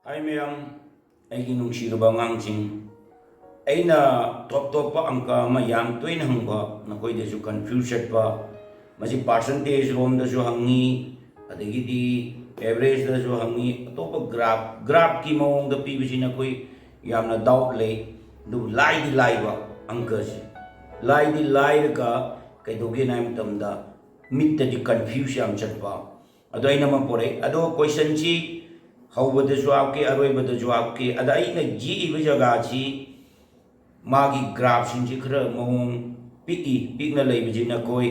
Hai miyam, aigi nungshiraba ngangjing. Aina top top pa angka ma yam toina hangba nakoi desu confuse chatpa masi percentage rom dasu hangi adagi di average dasu hangi top graph ki maung da pi bisi nakoi yamna doubt lay du lai di lai ba angka si lai di lai ka kai dogi naim tamda mit di confuse yam chatpa ado aina ma pore ado question chi hauba da jawab ke aroi ba da jawab ke ada aina ji iba jaga chi magi graph sin ji khra mong pikna lei bi na koi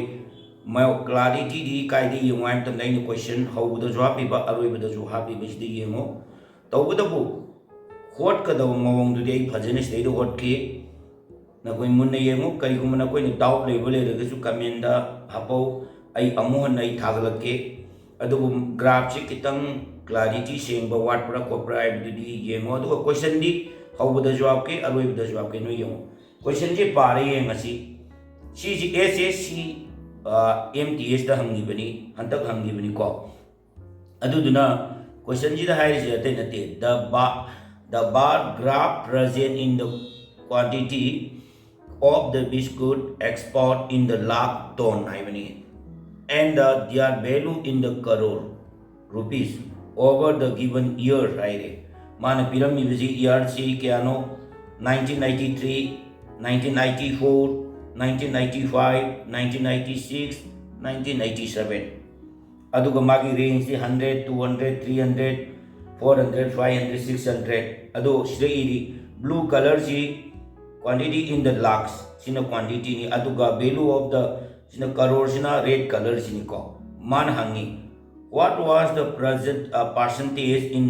ma clarity di kai di yung am tam nai question hauba da jawab ba aroi ba da jawab bi di yengo tau ba da bu hot ka da mong du dei phajane stay do hot ke na koi mun na yengo kai gu na koi ni doubt lei ba le da su comment da hapo ai amu nai thaglak ke adu graph chi kitang clarity seng ba wat pra kopra di yengo adu question di how da jawab ke aroi da jawab ke no yengo question je pare yeng asi si SSC MTS da hangi bani hantak hangi bani ko adu duna question ji da hai je ate nate the bar graph present in the quantity of the biscuit export in the lakh ton hai bani and their value in the crore rupees over the given year right mana piramid bisi year si kiano 1993 1994 1995 1996 1997 aduga magi range si 100 200 300 400 500 600 adu sida iri blue color si quantity in the lakhs sina quantity ni aduga value of the sina crore sina red color sini ko man hangi what was the present percentage in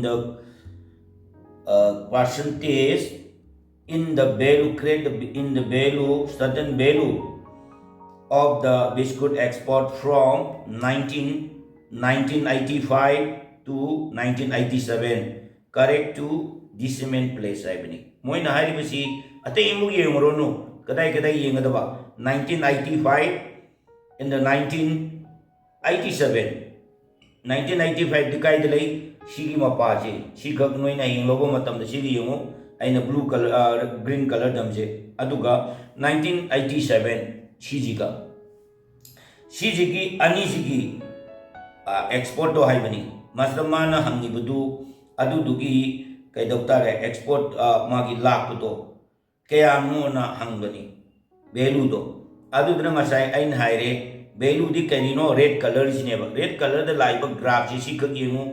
the value create in the value certain value of the biscuit export from 1985 to 1987 correct to decimal place I bani moina hari basi ate imu yengorono kadai yengadaba 1985 in the 1987 1995 di kai delay sigi mapa je sigak noina yenglobo matam da sigi yengo aina blue color green color damje aduga 1987 sigi ani sigi export to hai bani masramana hangi budu adu dugi kai doctor export magi lakh to kaya no na hangbani value do adu dina masai ain haire value di kanino red color sineba red color da live graph si ka yengu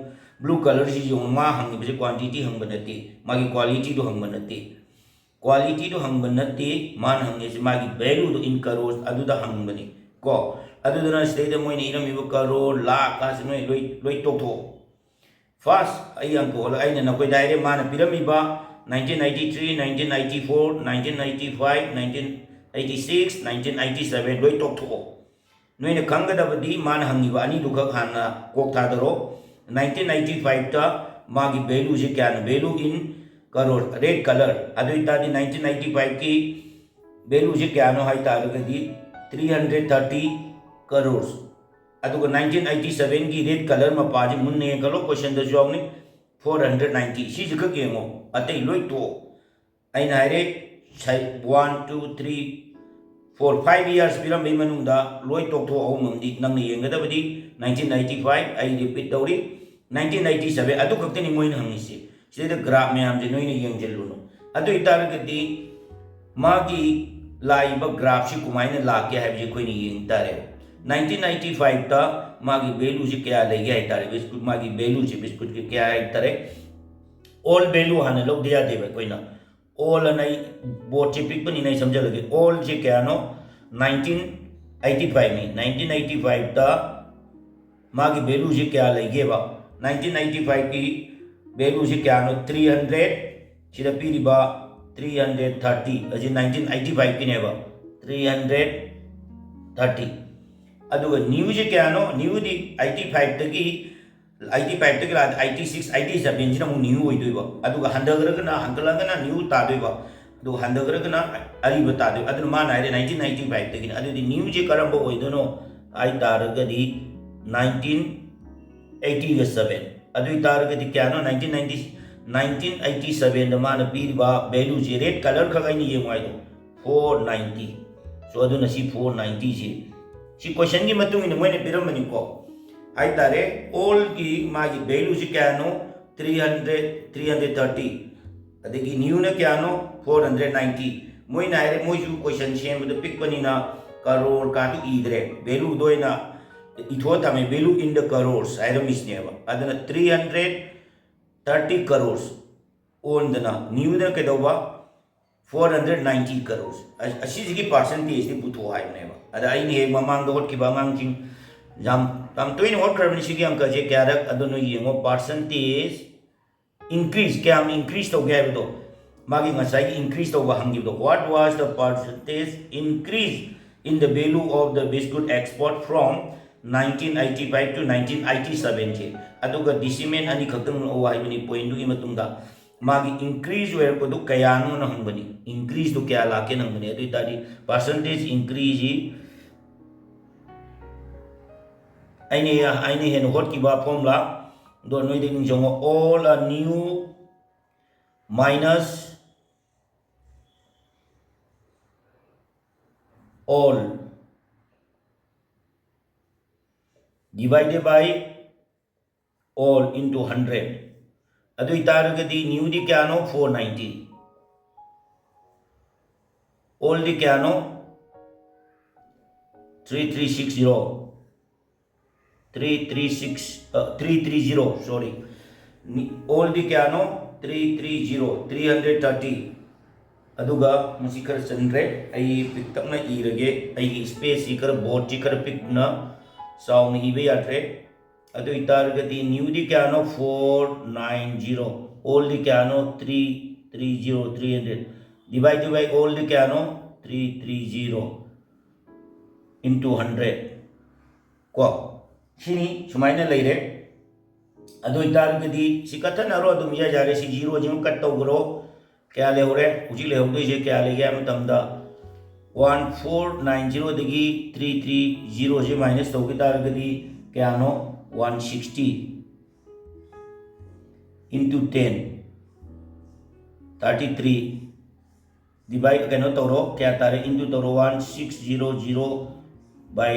blue color si yung ma hangi bi quantity hangbanati magi quality do hangbanati quality do hangbanati man hangi si magi value do in crores adu da hangbani ko adu dana stay da moini iram ibu crore lakh ka sinoi loi tok tho first ayang ko aina na koi daire man pirami ba 1993 1994 1995 1986 1997 loi tok tho noina kangadabadi man hangiba ani duka khana kok thadaro 1995 ta magi value je kya value in crore red color adu itadi 1995 ki value je kya no hai ta di 330 crores aduga 1987 ki red color ma paji munne kalo question da job ni 490 si jika kemo atai loi to aina hare 1 2 3 for 5 years piram be manungda loi tok tho ahum di nang yengadabadi 1995 I repeat dawri 1997 adu kaktani moin hangisi sida graph mayam je noina yengjelluno adu itaragadi magi laiba graph si kumaina lakya hai je koini yeng tare 1995 ta magi value ji kya legi hai tare biscuit magi value ji biscuit ke kya hai tare all value hana log dia deba koina all anai board pick bani nai samjha lage all je kya no 1985 ni 1985 ta magi value je kya lege ba 1995 ki value je kya no 300 sida piri ba 330 aji 1985 ki ne ba 330 aduga new je kya no new di 85 ta ki 85 ta ki 86 87 jina mu new hoi doiba aduga handagragana new ta doiba adu handagragana ari bata doi adu ma na 1995 ta ki adu di new je karamba hoi dono ai taragadi 1987 adu taragadi kya no 1990 1987 da mana piriba value ji red color kha gaini ye mai do 490 so aduna si 490 si question gi matung ni moine piram mani ko ai tare all gi magi value ji kya no 330 adegi new na kya no 490 moina ire moju question same the pick pani na crore ka to idre value doina itho tame value in the crores item is neva adana 330 crores on the new the kedova 490 crores asigi percentage ni putho hai neva ada ai ni mamang dot ki bamang jing jam tam toin hot kar ni sigi am ka je kya rak adono yengo percentage increase kya am increase to gaya do magi ngasai increase to ba hangi do what was the percentage increase in the value of the biscuit export from 1985 to 1987 je aduga decimal ani khatang o ai bani point du gi matungda magi increase where ko du kaya no na hangbani increase du kya la ke nang bani adu tadi percentage increase aini hen hot ki ba formula do noi de ning jong all a new minus all divided by all into 100 adu itaragadi new di kya no 490 all di kya no 330 sorry all di kya no 330 aduga musikar chandre ai pick up na irage ai space ikar board ikar pick na sound ibe atre adu itargati new di kya no 490 all di kya no 300 divided by all di kya no 330 into 100 ko sini sumaina leire adu itargati sikathan aro adum ya jare si 0 jim cut to gro kya le hore uji le hode je kya le gya matamda 1490 dagi 330 je minus to ki targati kya no 160 into 10 33 divide kano toro kya tare into toro 1600 by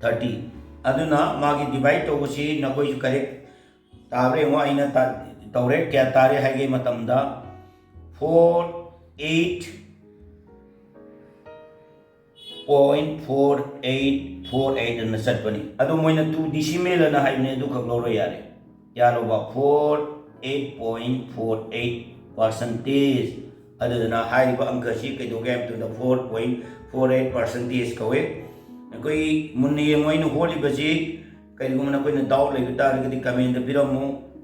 30 aduna magi divide to si na koi correct tabre wa ina tore kya tare hage matamda 48.4848 na satbani adu moina 2 decimal na haibne du khagloro yare yaro ba 48.48 percentage adu na haiba angka si ke do gam to the 4.48 percentage kawe koi munni moina holi baji kai gumna koi na daw le bitar gidi comment biramu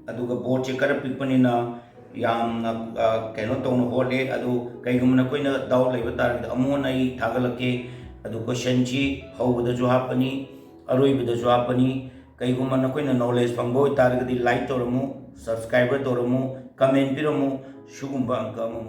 adu ga board che kar pikpani na yam na keno tong hole adu kai gumna koi na daw le bitar gidi amon ai thagalake adu question chi hawda jo hapani aroi bida jo hapani kai gumna koi na knowledge pangbo tar gidi like toromu subscriber toromu comment biramu shugumba angka mu